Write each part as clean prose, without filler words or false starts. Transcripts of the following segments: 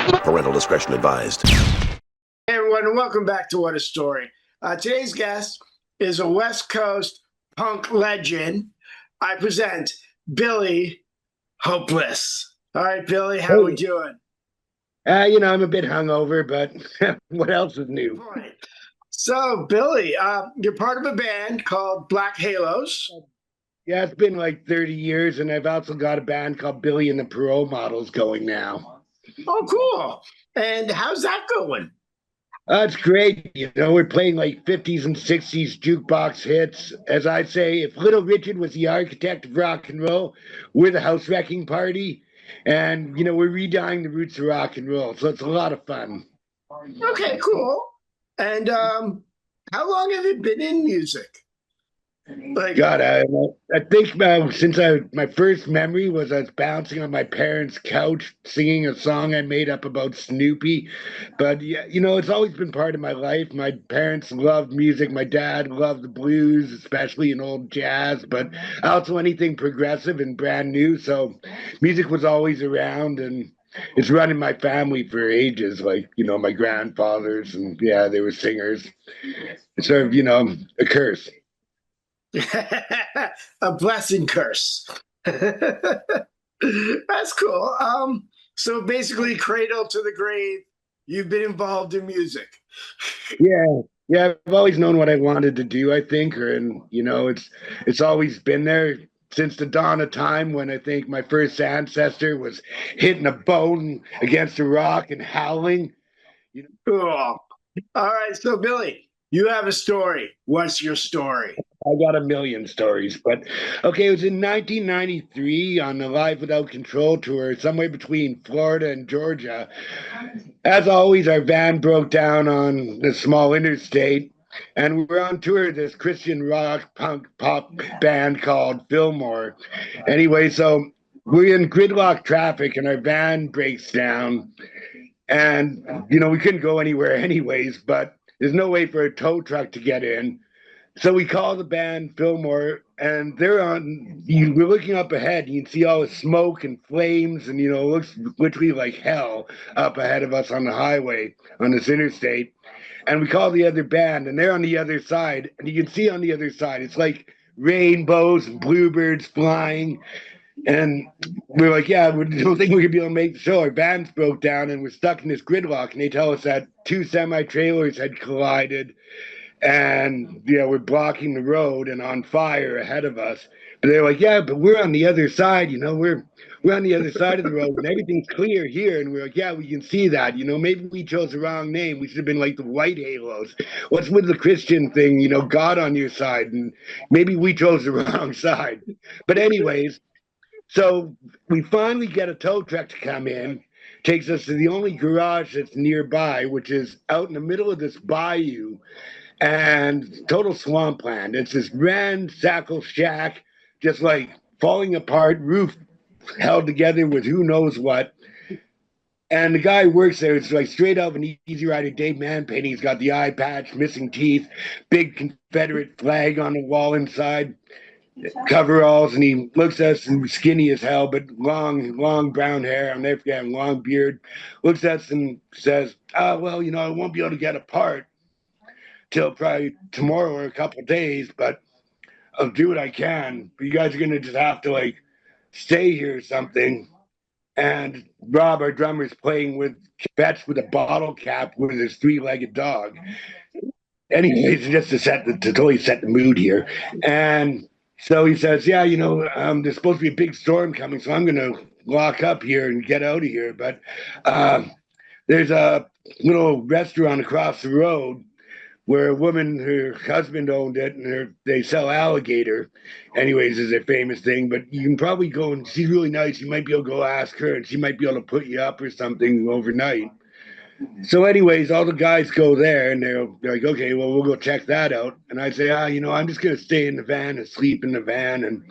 Parental discretion advised. Hey everyone, and welcome back to What a Story. Today's guest is a West Coast punk legend. I present Billy Hopeless. All right, Billy, how we Hey, doing? I'm a bit hungover, but what else is new? Right. So, Billy, you're part of a band called Black Halos. Yeah, it's been like 30 years, and I've also got a band called Billy and the Parole Models going now. Oh, cool. And how's that going? It's great. We're playing like 50s and 60s jukebox hits. As I say, if Little Richard was the architect of rock and roll, we're the house wrecking party. And, we're redying the roots of rock and roll. So it's a lot of fun. Okay, cool. And how long have you been in music? Like, God, I think since my first memory was I was bouncing on my parents' couch singing a song I made up about Snoopy. But yeah, it's always been part of my life. My parents loved music. My dad loved the blues, especially in old jazz, but also anything progressive and brand new. So music was always around, and it's run in my family for ages. Like, my grandfathers, and yeah, they were singers. It's sort of, a curse. a blessing curse. That's cool. So basically, cradle to the grave, you've been involved in music. Yeah, yeah. I've always known what I wanted to do, I think, it's always been there since the dawn of time when I think my first ancestor was hitting a bone against a rock and howling. Cool. All right, so Billy, you have a story. What's your story? I got a million stories, but okay, it was in 1993 on the Live Without Control tour, somewhere between Florida and Georgia. As always, our van broke down on the small interstate, and we were on tour with this Christian rock punk pop band called Fillmore. Anyway, so we're in gridlock traffic, and our van breaks down, and we couldn't go anywhere anyways, but there's no way for a tow truck to get in. So we call the band Fillmore, and we're looking up ahead. You can see all the smoke and flames, and, it looks literally like hell up ahead of us on the highway, on this interstate. And we call the other band, and they're on the other side. And you can see on the other side, it's like rainbows and bluebirds flying. And we're like, yeah, we don't think we could be able to make the show. Our band's broke down, and we're stuck in this gridlock. And they tell us that two semi-trailers had collided, and we're blocking the road and on fire ahead of us. But they're like, yeah, but we're on the other side, we're on the other side of the road and everything's clear here. And we're like, yeah, we can see that. Maybe we chose the wrong name. We should have been like the White Halos. What's with the Christian thing? God on your side, and maybe we chose the wrong side. But anyways, so we finally get a tow truck to come in, takes us to the only garage that's nearby, which is out in the middle of this bayou and total swampland. It's this ramshackle shack, just like falling apart, roof held together with who knows what. And the guy who works there, it's like straight up an Easy Rider Dave Mann painting. He's got the eye patch, missing teeth, big Confederate flag on the wall inside, coveralls, and he looks at us and skinny as hell, but long brown hair. I'll never forget him, long beard. Looks at us and says, well, I won't be able to get a part till probably tomorrow or a couple of days, but I'll do what I can. But you guys are gonna just have to like stay here or something. And Rob, our drummer, is playing with bets with a bottle cap with his three-legged dog. Anyways, just to totally set the mood here. And so he says, yeah, there's supposed to be a big storm coming, so I'm gonna lock up here and get out of here. But there's a little restaurant across the road where a woman, her husband owned it, and they sell alligator. Anyways, is a famous thing. But you can probably go, and she's really nice. You might be able to go ask her, and she might be able to put you up or something overnight. So, anyways, all the guys go there, and they're like, okay, well, we'll go check that out. And I say, I'm just gonna stay in the van and sleep in the van, and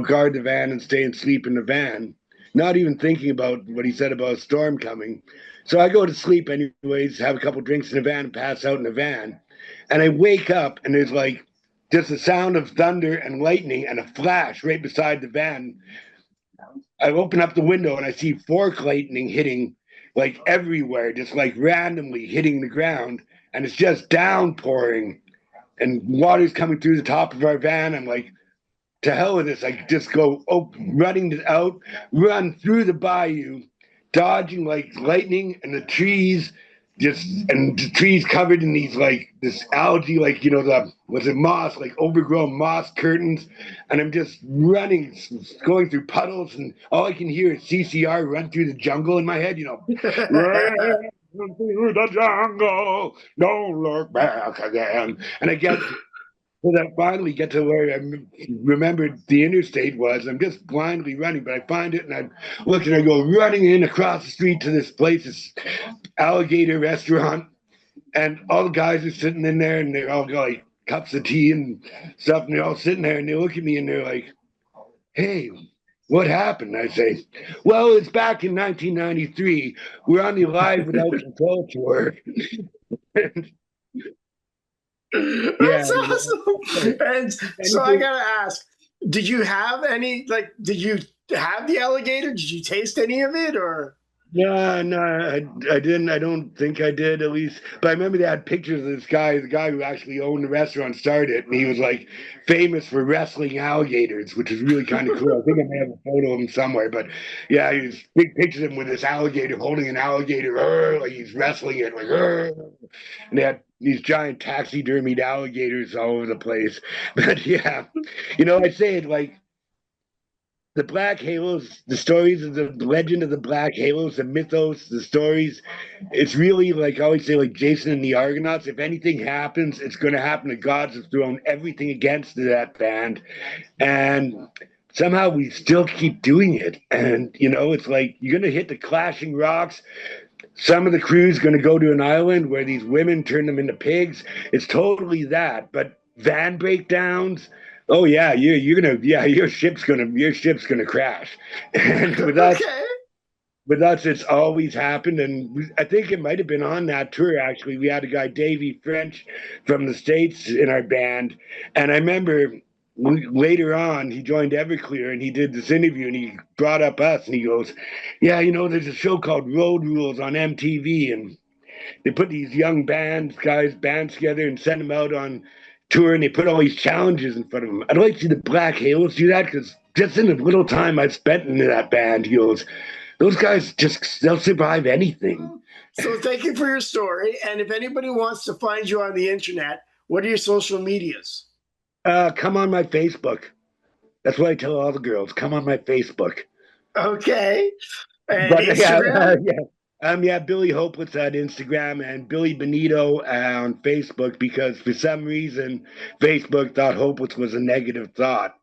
guard the van and stay and sleep in the van. Not even thinking about what he said about a storm coming. So I go to sleep anyways, have a couple drinks in the van, and pass out in the van. And I wake up, and there's like just a sound of thunder and lightning and a flash right beside the van. I open up the window, and I see fork lightning hitting like everywhere, just like randomly hitting the ground, and it's just downpouring, and water's coming through the top of our van. I'm like, to hell with this. I just go running out, run through the bayou, dodging like lightning, and the trees covered in these like this algae, like the moss, like overgrown moss curtains, and I'm just running, going through puddles, and all I can hear is CCR Run Through the Jungle in my head, run through the jungle, don't look back again. And I get so I finally get to where I remembered the interstate was. I'm just blindly running, but I find it, and I look, and I go running in across the street to this place, this alligator restaurant, and all the guys are sitting in there, and they all got like cups of tea and stuff, and they're all sitting there, and they look at me, and they're like, "Hey, what happened?" I say, "Well, it's back in 1993. We're on the Live Without Control tour." That's awesome. And so I gotta ask, did you have the alligator? Did you taste any of it, or? No, I didn't. I don't think I did, at least. But I remember they had pictures of this guy, the guy who actually owned the restaurant, started, and he was like famous for wrestling alligators, which is really kind of cool. I think I may have a photo of him somewhere. But yeah, he was big pictures of him with this alligator holding an alligator, like he's wrestling it, like, and they had these giant taxidermied alligators all over the place. But yeah, I say it like, the Black Halos, the stories of the legend of the Black Halos, the mythos, the stories, it's really like I always say, like Jason and the Argonauts. If anything happens, it's going to happen. The gods have thrown everything against that band. And somehow we still keep doing it. And, it's like you're going to hit the Clashing Rocks. Some of the crew's going to go to an island where these women turn them into pigs. It's totally that. But van breakdowns, oh yeah, your ship's gonna crash. And with us, it's always happened. And I think it might have been on that tour, actually. We had a guy, Davey French, from the States in our band. And I remember later on, he joined Everclear, and he did this interview, and he brought up us, and he goes, "Yeah, there's a show called Road Rules on MTV, and they put these young bands together and send them out on tour, and they put all these challenges in front of them. I'd like to see the Black Halos do that, because just in the little time I've spent in that band," he goes, "those guys they'll survive anything." So thank you for your story. And if anybody wants to find you on the internet, what are your social medias? Come on my Facebook. That's what I tell all the girls. Come on my Facebook. Okay. And Instagram? Billy Hopeless on Instagram, and Billy Benito on Facebook, because for some reason Facebook thought Hopeless was a negative thought.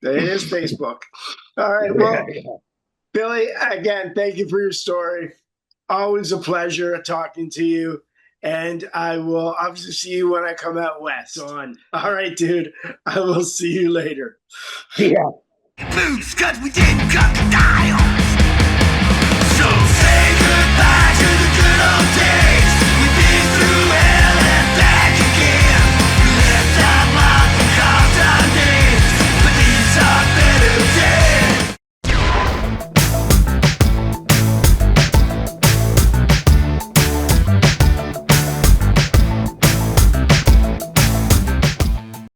It is Facebook. All right. Well, Billy, again, thank you for your story. Always a pleasure talking to you. And I will obviously see you when I come out west. All right, dude. I will see you later. Yeah. Boots, 'cause we didn't crocodiles. So say goodbye to the good old days.